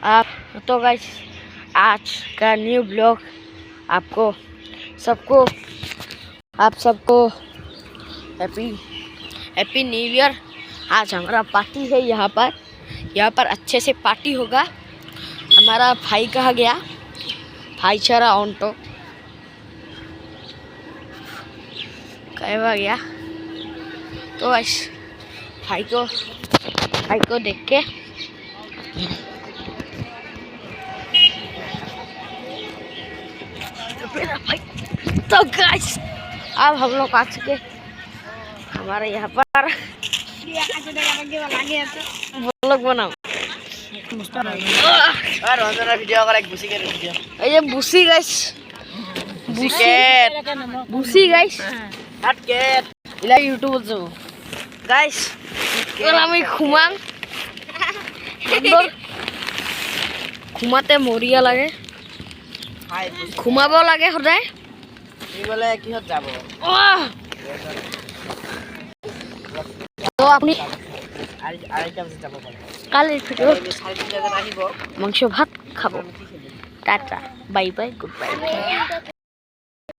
आप तो गाइस आज का न्यू ब्लॉग आपको सबको आप सबको हैप्पी न्यू ईयर। आज हमारा पार्टी है यहाँ पर अच्छे से पार्टी होगा। हमारा भाई कहा गया, भाईचारा ऑन तो कहा गया। तो गाइस भाई को देख के तो गाइस अब हम लोग आ चुके हमारे यहाँ पर ब्लॉग बनाओ। ये बुसी गाइस बुसी गाइस इला यूट्यूब जो गाइस আমি ঘুমাং ঘুমাতে মৰিয়া লাগে, ঘুমাব লাগে সদায়। তো আপনি কালিৰ ভিডিঅ'ত মাংস ভাত খাব। Tata bye bye good bye.